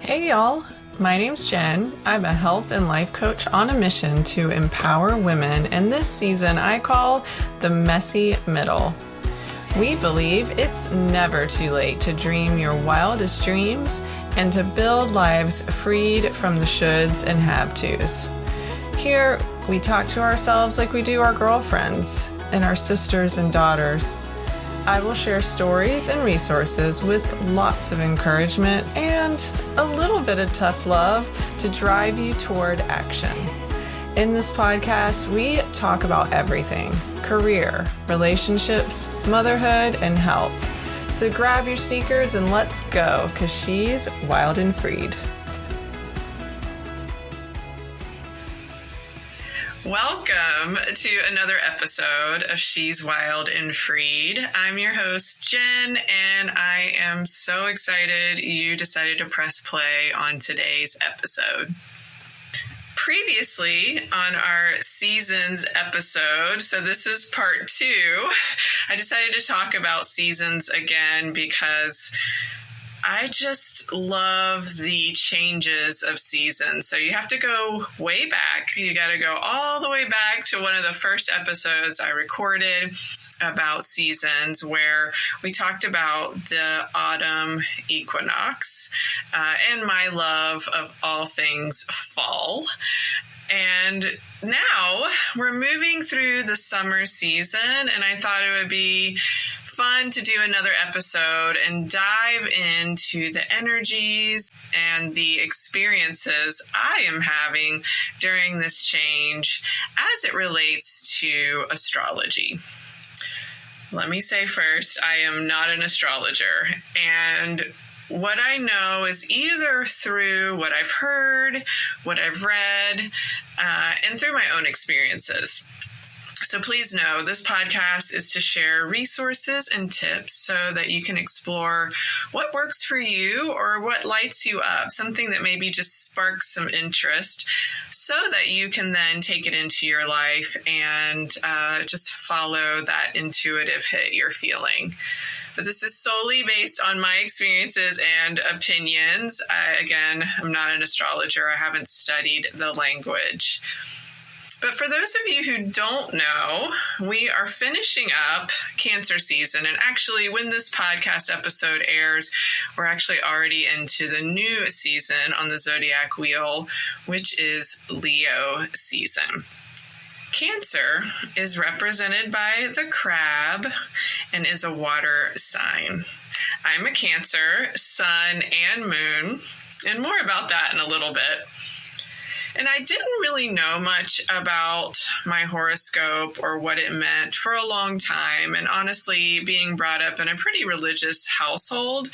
Hey y'all, my name's Jen. I'm a health and life coach on a mission to empower women, and this season I call the messy middle. We believe it's never too late to dream your wildest dreams and to build lives freed from the shoulds and have-tos. Here, we talk to ourselves like we do our girlfriends and our sisters and daughters. I will share stories and resources with lots of encouragement and a little bit of tough love to drive you toward action. In this podcast, we talk about everything: career, relationships, motherhood, and health. So grab your sneakers and let's go, because she's wild and freed. Welcome to another episode of She's Wild and Freed. I'm your host, Jen, and I am so excited you decided to press play on today's episode. Previously on our seasons episode, so this is part 2, I decided to talk about seasons again because I just love the changes of seasons. So you have to go way back. You got to go all the way back to one of the first episodes I recorded about seasons, where we talked about the autumn equinox and my love of all things fall. And now we're moving through the summer season, and I thought it would be fun to do another episode and dive into the energies and the experiences I am having during this change as it relates to astrology. Let me say first, I am not an astrologer, and what I know is either through what I've heard, what I've read, and through my own experiences. So please know this podcast is to share resources and tips so that you can explore what works for you or what lights you up, something that maybe just sparks some interest, so that you can then take it into your life and just follow that intuitive hit you're feeling. But this is solely based on my experiences and opinions. Again, I'm not an astrologer. I haven't studied the language. But for those of you who don't know, we are finishing up Cancer season. And actually, when this podcast episode airs, we're actually already into the new season on the zodiac wheel, which is Leo season. Cancer is represented by the crab and is a water sign. I'm a Cancer, sun and moon, and more about that in a little bit. And I didn't really know much about my horoscope or what it meant for a long time. And honestly, being brought up in a pretty religious household,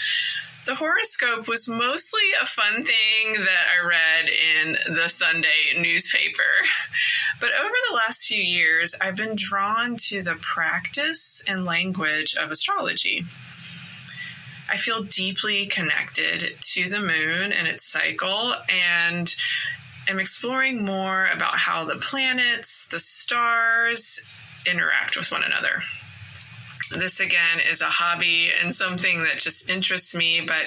the horoscope was mostly a fun thing that I read in the Sunday newspaper. But over the last few years, I've been drawn to the practice and language of astrology. I feel deeply connected to the moon and its cycle, and I'm exploring more about how the planets, the stars, interact with one another. This, again, is a hobby and something that just interests me, but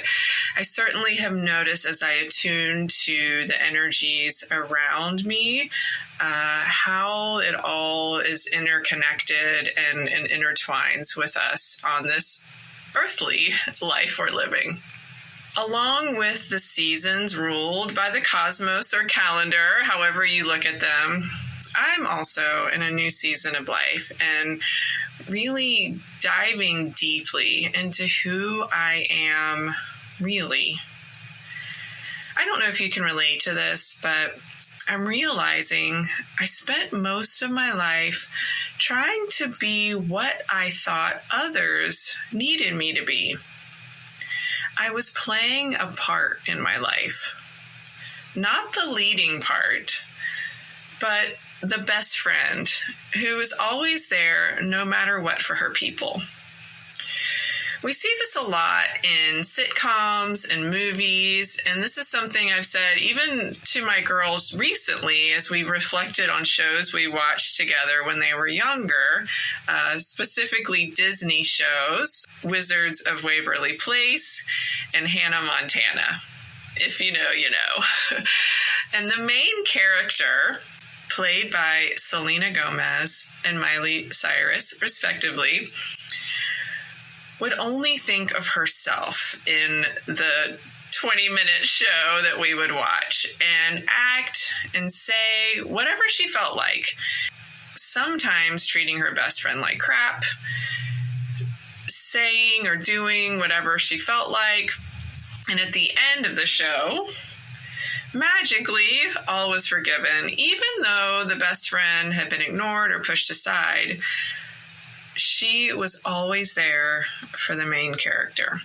I certainly have noticed as I attune to the energies around me, how it all is interconnected and intertwines with us on this earthly life we're living. Along with the seasons ruled by the cosmos or calendar, however you look at them, I'm also in a new season of life and really diving deeply into who I am really. I don't know if you can relate to this, but I'm realizing I spent most of my life trying to be what I thought others needed me to be. I was playing a part in my life, not the leading part, but the best friend who was always there no matter what for her people. We see this a lot in sitcoms and movies, and this is something I've said even to my girls recently as we reflected on shows we watched together when they were younger, specifically Disney shows, Wizards of Waverly Place and Hannah Montana. If you know, you know. And the main character, played by Selena Gomez and Miley Cyrus, respectively, would only think of herself in the 20-minute show that we would watch and act and say whatever she felt like, sometimes treating her best friend like crap, saying or doing whatever she felt like. And at the end of the show, magically, all was forgiven, even though the best friend had been ignored or pushed aside. She was always there for the main character.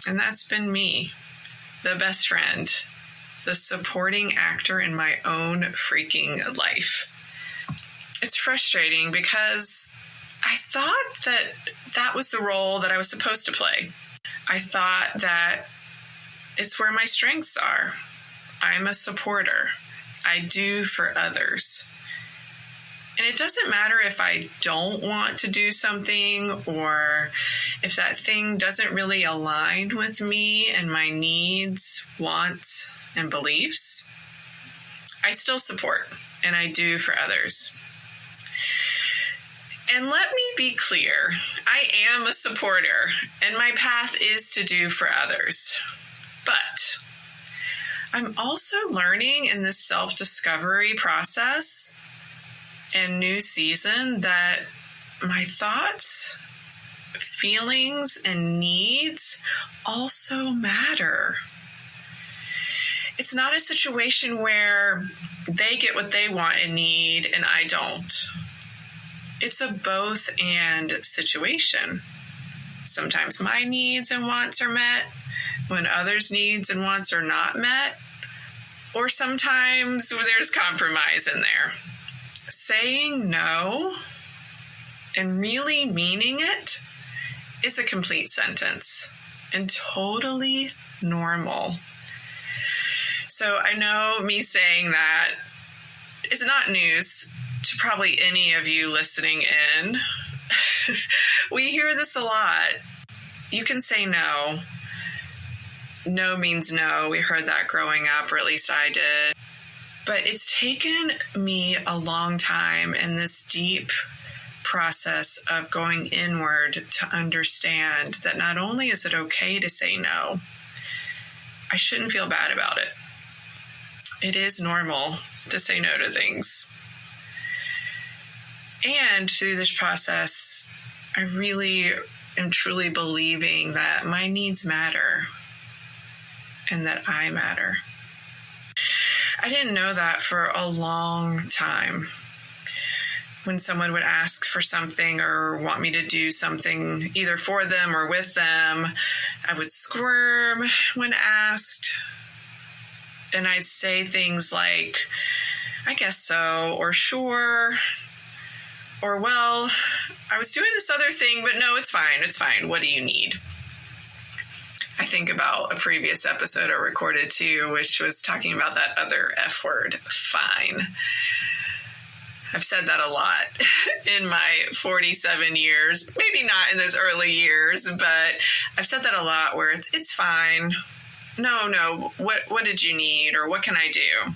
And that's been me, the best friend, the supporting actor in my own freaking life. It's frustrating because I thought that that was the role that I was supposed to play. I thought that it's where my strengths are. I'm a supporter. I do for others. And it doesn't matter if I don't want to do something or if that thing doesn't really align with me and my needs, wants, and beliefs. I still support and I do for others. And let me be clear, I am a supporter and my path is to do for others. But I'm also learning in this self-discovery process and new season that my thoughts, feelings, and needs also matter. It's not a situation where they get what they want and need and I don't. It's a both and situation. Sometimes my needs and wants are met when others' needs and wants are not met, or sometimes there's compromise in there. Saying no and really meaning it is a complete sentence and totally normal. So I know me saying that is not news to probably any of you listening in. We hear this a lot. You can say no. No means no. We heard that growing up, or at least I did. But it's taken me a long time in this deep process of going inward to understand that not only is it okay to say no, I shouldn't feel bad about it. It is normal to say no to things. And through this process, I really am truly believing that my needs matter and that I matter. I didn't know that for a long time. When someone would ask for something or want me to do something either for them or with them, I would squirm when asked. And I'd say things like, I guess so, or sure, or well, I was doing this other thing, but no, it's fine. What do you need? I think about a previous episode I recorded too, which was talking about that other F word, fine. I've said that a lot in my 47 years, maybe not in those early years, but I've said that a lot where it's fine. No, what did you need, or what can I do?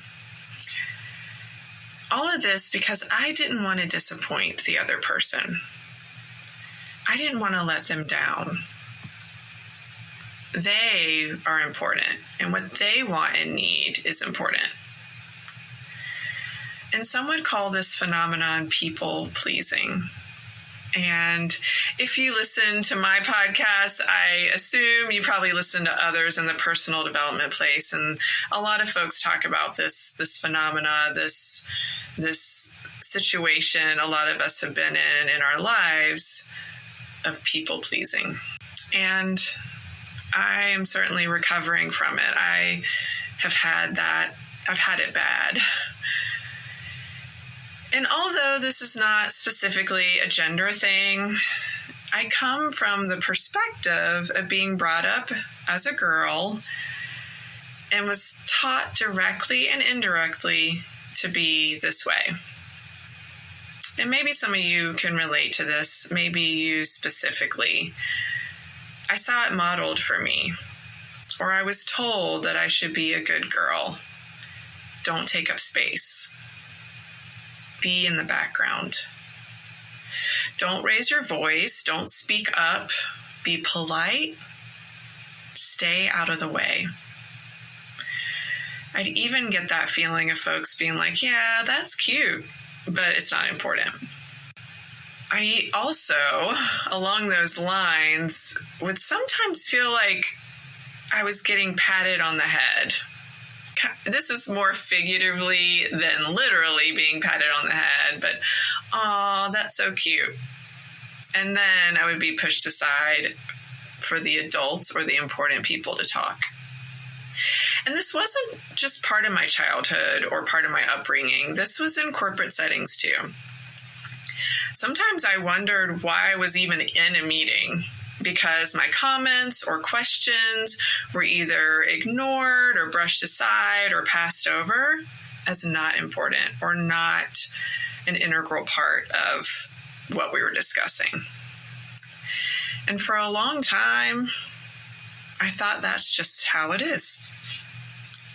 All of this because I didn't want to disappoint the other person. I didn't want to let them down. They are important, and what they want and need is important. And some would call this phenomenon people pleasing. And if you listen to my podcast, I assume you probably listen to others in the personal development place. And a lot of folks talk about this phenomena, this situation a lot of us have been in our lives of people pleasing. And I am certainly recovering from it. I have had that. I've had it bad. And although this is not specifically a gender thing, I come from the perspective of being brought up as a girl and was taught directly and indirectly to be this way. And maybe some of you can relate to this, maybe you specifically. I saw it modeled for me. Or I was told that I should be a good girl. Don't take up space. Be in the background. Don't raise your voice. Don't speak up. Be polite. Stay out of the way. I'd even get that feeling of folks being like, yeah, that's cute, but it's not important. I also, along those lines, would sometimes feel like I was getting patted on the head. This is more figuratively than literally being patted on the head, but, aw, that's so cute. And then I would be pushed aside for the adults or the important people to talk. And this wasn't just part of my childhood or part of my upbringing. This was in corporate settings too. Sometimes I wondered why I was even in a meeting, because my comments or questions were either ignored or brushed aside or passed over as not important or not an integral part of what we were discussing. And for a long time, I thought that's just how it is.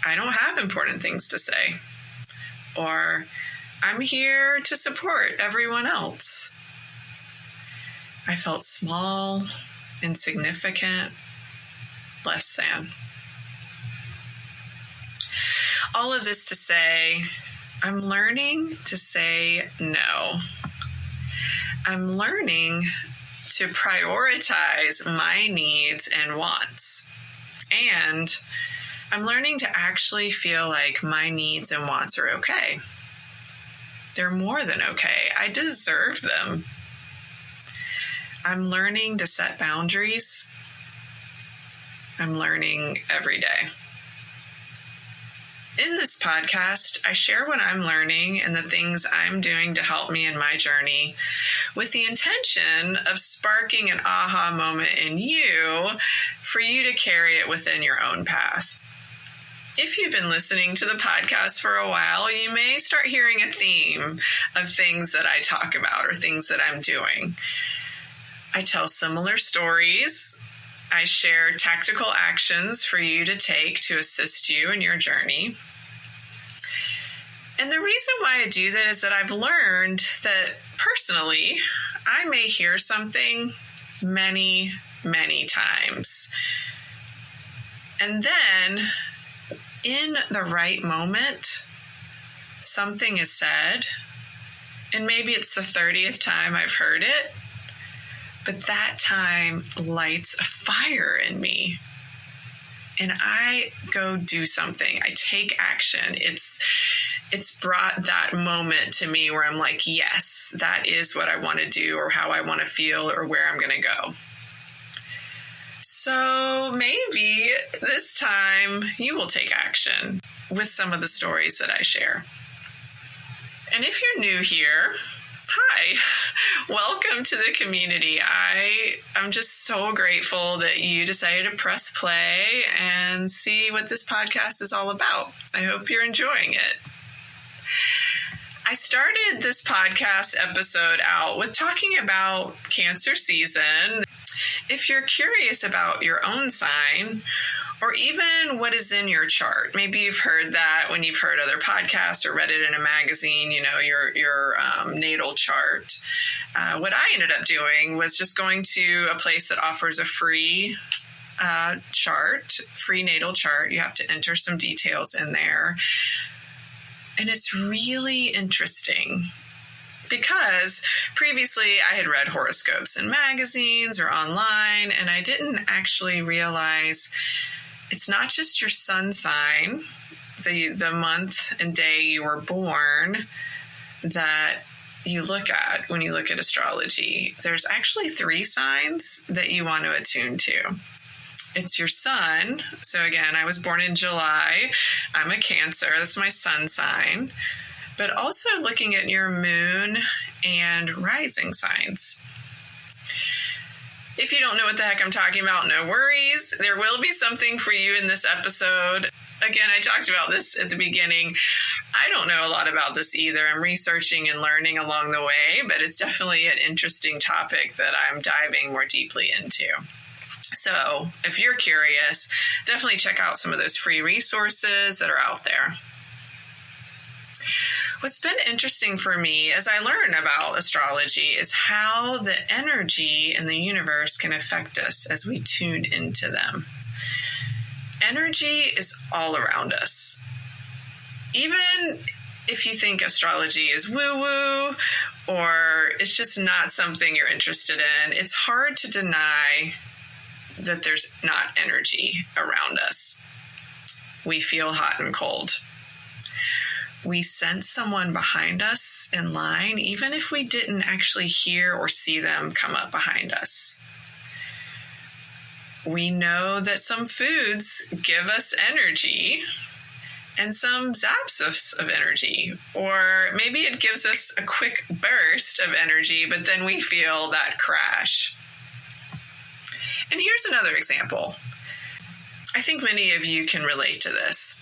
I don't have important things to say, or I'm here to support everyone else. I felt small, insignificant, less than. All of this to say, I'm learning to say no. I'm learning to prioritize my needs and wants. And I'm learning to actually feel like my needs and wants are okay. They're more than okay. I deserve them. I'm learning to set boundaries. I'm learning every day. In this podcast, I share what I'm learning and the things I'm doing to help me in my journey, with the intention of sparking an aha moment in you for you to carry it within your own path. If you've been listening to the podcast for a while, you may start hearing a theme of things that I talk about or things that I'm doing. I tell similar stories. I share tactical actions for you to take to assist you in your journey. And the reason why I do that is that I've learned that personally, I may hear something many, many times. And then, in the right moment, something is said, and maybe it's the 30th time I've heard it, but that time lights a fire in me. And I go do something. I take action. It's brought that moment to me where I'm like, yes, that is what I want to do, or how I want to feel, or where I'm going to go. So maybe this time you will take action with some of the stories that I share. And if you're new here, hi, welcome to the community. I'm just so grateful that you decided to press play and see what this podcast is all about. I hope you're enjoying it. I started this podcast episode out with talking about Cancer season. If you're curious about your own sign, or even what is in your chart, maybe you've heard that when you've heard other podcasts or read it in a magazine, you know, your natal chart. What I ended up doing was just going to a place that offers a free free natal chart. You have to enter some details in there. And it's really interesting because previously I had read horoscopes in magazines or online, and I didn't actually realize it's not just your sun sign, the month and day you were born, that you look at when you look at astrology. There's actually 3 signs that you want to attune to. It's your sun. So again, I was born in July. I'm a Cancer. That's my sun sign. But also looking at your moon and rising signs. If you don't know what the heck I'm talking about, no worries. There will be something for you in this episode. Again, I talked about this at the beginning. I don't know a lot about this either. I'm researching and learning along the way, but it's definitely an interesting topic that I'm diving more deeply into. So if you're curious, definitely check out some of those free resources that are out there. What's been interesting for me as I learn about astrology is how the energy in the universe can affect us as we tune into them. Energy is all around us. Even if you think astrology is woo-woo or it's just not something you're interested in, it's hard to deny that there's not energy around us. We feel hot and cold. We sense someone behind us in line, even if we didn't actually hear or see them come up behind us. We know that some foods give us energy and some zaps us of energy, or maybe it gives us a quick burst of energy, but then we feel that crash. And here's another example. I think many of you can relate to this.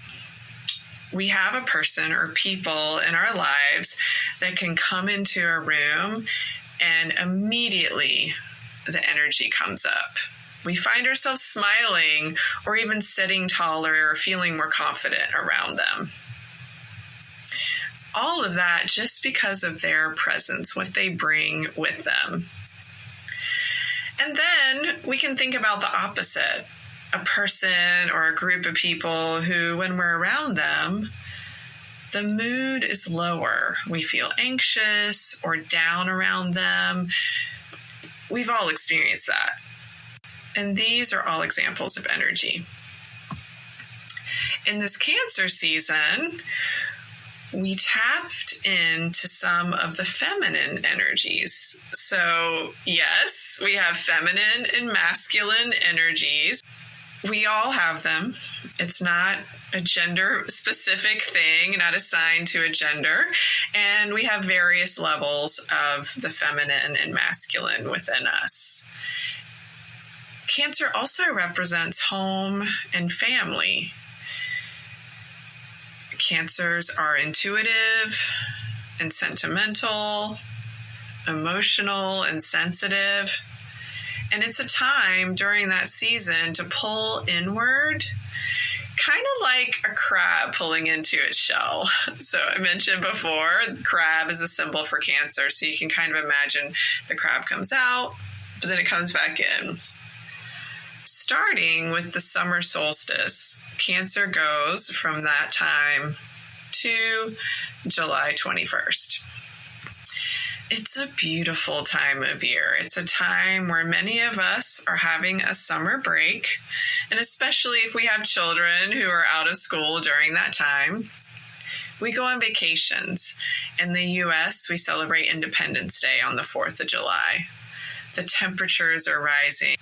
We have a person or people in our lives that can come into a room and immediately the energy comes up. We find ourselves smiling or even sitting taller or feeling more confident around them. All of that just because of their presence, what they bring with them. And then we can think about the opposite. A person or a group of people who, when we're around them, the mood is lower. We feel anxious or down around them. We've all experienced that. And these are all examples of energy. In this Cancer season, we tapped into some of the feminine energies. So yes, we have feminine and masculine energies. We all have them. It's not a gender-specific thing, not assigned to a gender. And we have various levels of the feminine and masculine within us. Cancer also represents home and family. Cancers are intuitive and sentimental, emotional and sensitive. And it's a time during that season to pull inward, kind of like a crab pulling into its shell. So I mentioned before, crab is a symbol for Cancer. So you can kind of imagine the crab comes out, but then it comes back in. Starting with the summer solstice, Cancer goes from that time to July 21st. It's a beautiful time of year. It's a time where many of us are having a summer break, and especially if we have children who are out of school during that time, we go on vacations. In the U.S., we celebrate Independence Day on the 4th of July. The temperatures are rising,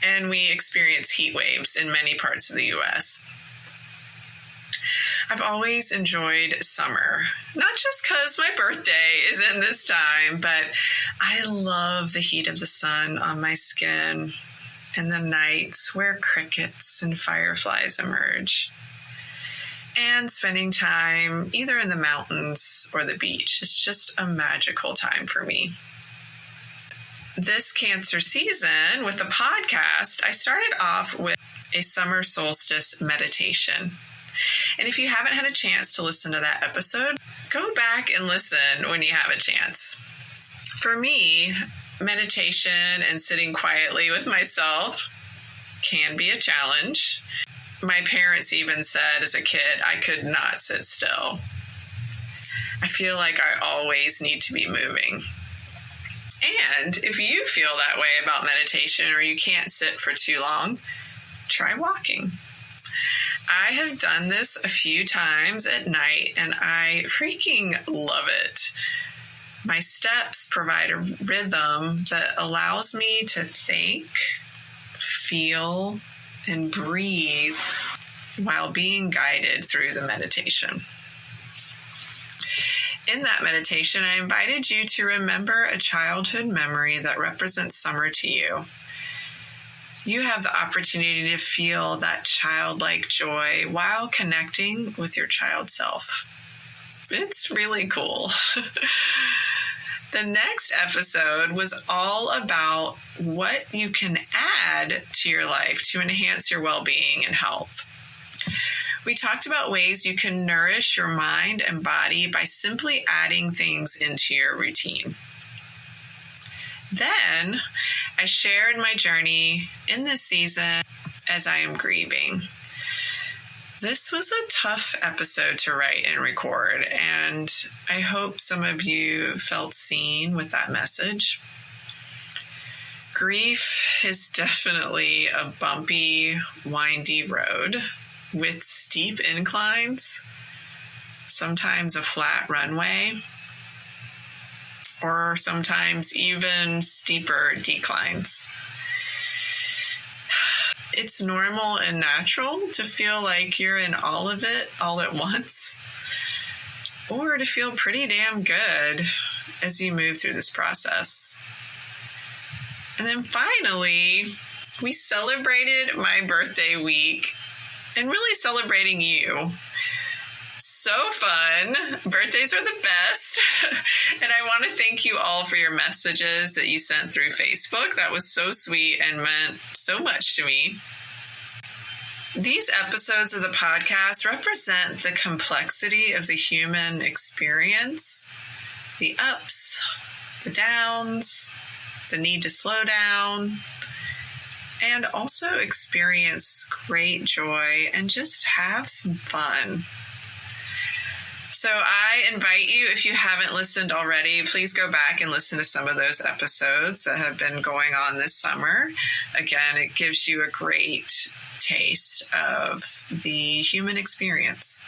and we experience heat waves in many parts of the U.S. I've always enjoyed summer, not just because my birthday is in this time, but I love the heat of the sun on my skin and the nights where crickets and fireflies emerge. And spending time either in the mountains or the beach. It's just a magical time for me. This Cancer season with the podcast, I started off with a summer solstice meditation. And if you haven't had a chance to listen to that episode, go back and listen when you have a chance. For me, meditation and sitting quietly with myself can be a challenge. My parents even said as a kid, I could not sit still. I feel like I always need to be moving. And if you feel that way about meditation or you can't sit for too long, try walking. I have done this a few times at night, and I freaking love it. My steps provide a rhythm that allows me to think, feel, and breathe while being guided through the meditation. In that meditation, I invited you to remember a childhood memory that represents summer to you. You have the opportunity to feel that childlike joy while connecting with your child self. It's really cool. The next episode was all about what you can add to your life to enhance your well-being and health. We talked about ways you can nourish your mind and body by simply adding things into your routine. Then I shared my journey in this season as I am grieving. This was a tough episode to write and record, and I hope some of you felt seen with that message. Grief is definitely a bumpy, windy road with steep inclines, sometimes a flat runway, or sometimes even steeper declines. It's normal and natural to feel like you're in all of it all at once, or to feel pretty damn good as you move through this process. And then finally, we celebrated my birthday week and really celebrating you. So fun. Birthdays are the best. And I want to thank you all for your messages that you sent through Facebook. That was so sweet and meant so much to me. These episodes of the podcast represent the complexity of the human experience, the ups, the downs, the need to slow down, and also experience great joy and just have some fun. So I invite you, if you haven't listened already, please go back and listen to some of those episodes that have been going on this summer. Again, it gives you a great taste of the human experience.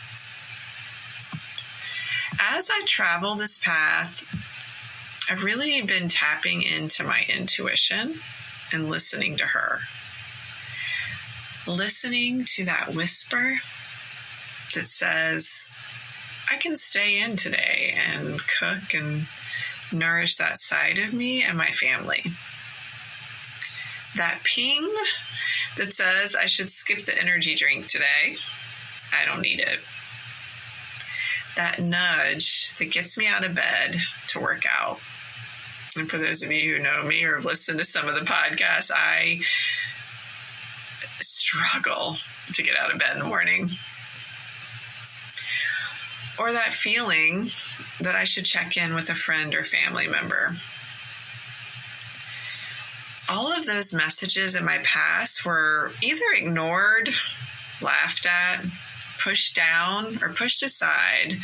As I travel this path, I've really been tapping into my intuition and listening to her. Listening to that whisper that says, I can stay in today and cook and nourish that side of me and my family. That ping that says I should skip the energy drink today. I don't need it. That nudge that gets me out of bed to work out. And for those of you who know me or have listened to some of the podcasts, I struggle to get out of bed in the morning. Or that feeling that I should check in with a friend or family member. All of those messages in my past were either ignored, laughed at, pushed down, or pushed aside.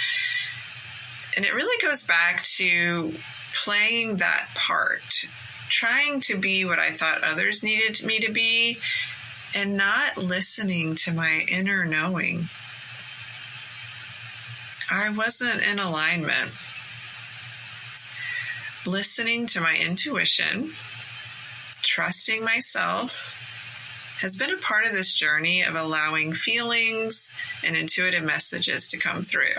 And it really goes back to playing that part, trying to be what I thought others needed me to be, and not listening to my inner knowing. I wasn't in alignment. Listening to my intuition, trusting myself, has been a part of this journey of allowing feelings and intuitive messages to come through.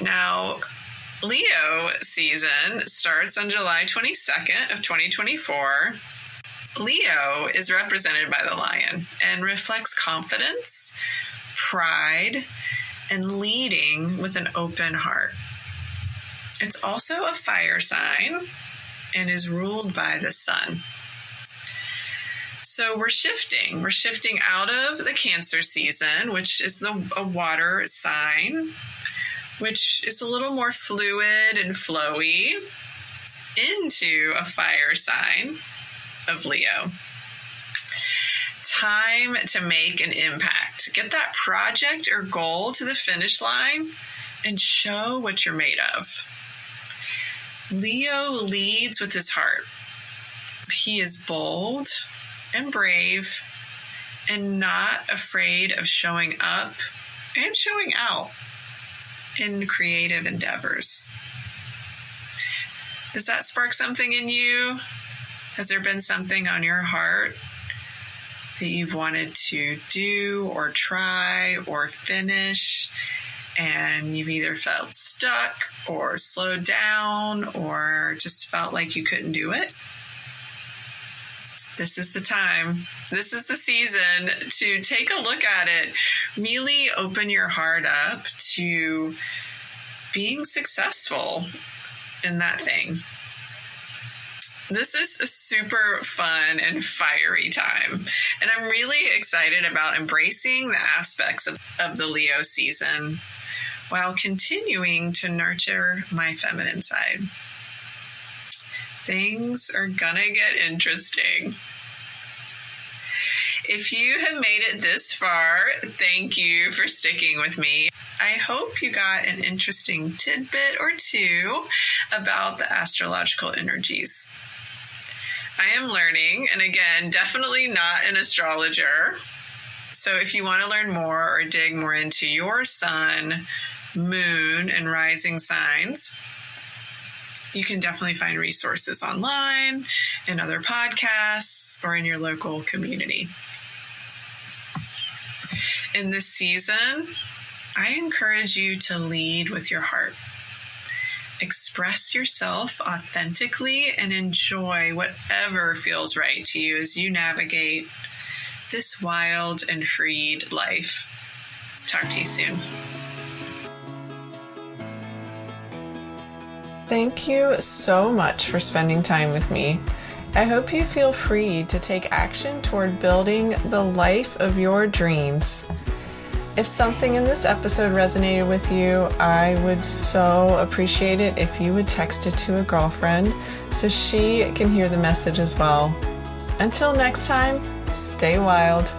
Now, Leo season starts on July 22nd of 2024. Leo is represented by the lion and reflects confidence, pride, and leading with an open heart. It's also a fire sign and is ruled by the sun. So we're shifting. We're shifting out of the Cancer season, which is a water sign, which is a little more fluid and flowy, into a fire sign of Leo. Time to make an impact. Get that project or goal to the finish line and show what you're made of. Leo leads with his heart. He is bold and brave and not afraid of showing up and showing out in creative endeavors. Does that spark something in you? Has there been something on your heart that you've wanted to do or try or finish, and you've either felt stuck or slowed down or just felt like you couldn't do it? This is the time. This is the season to take a look at it. Really open your heart up to being successful in that thing. This is a super fun and fiery time, and I'm really excited about embracing the aspects of the Leo season while continuing to nurture my feminine side. Things are gonna get interesting. If you have made it this far, thank you for sticking with me. I hope you got an interesting tidbit or two about the astrological energies. I am learning, and again, definitely not an astrologer. So if you want to learn more or dig more into your sun, moon, and rising signs, you can definitely find resources online, in other podcasts, or in your local community. In this season, I encourage you to lead with your heart. Express yourself authentically and enjoy whatever feels right to you as you navigate this wild and freed life. Talk to you soon. Thank you so much for spending time with me. I hope you feel free to take action toward building the life of your dreams. If something in this episode resonated with you, I would so appreciate it if you would text it to a girlfriend so she can hear the message as well. Until next time, stay wild.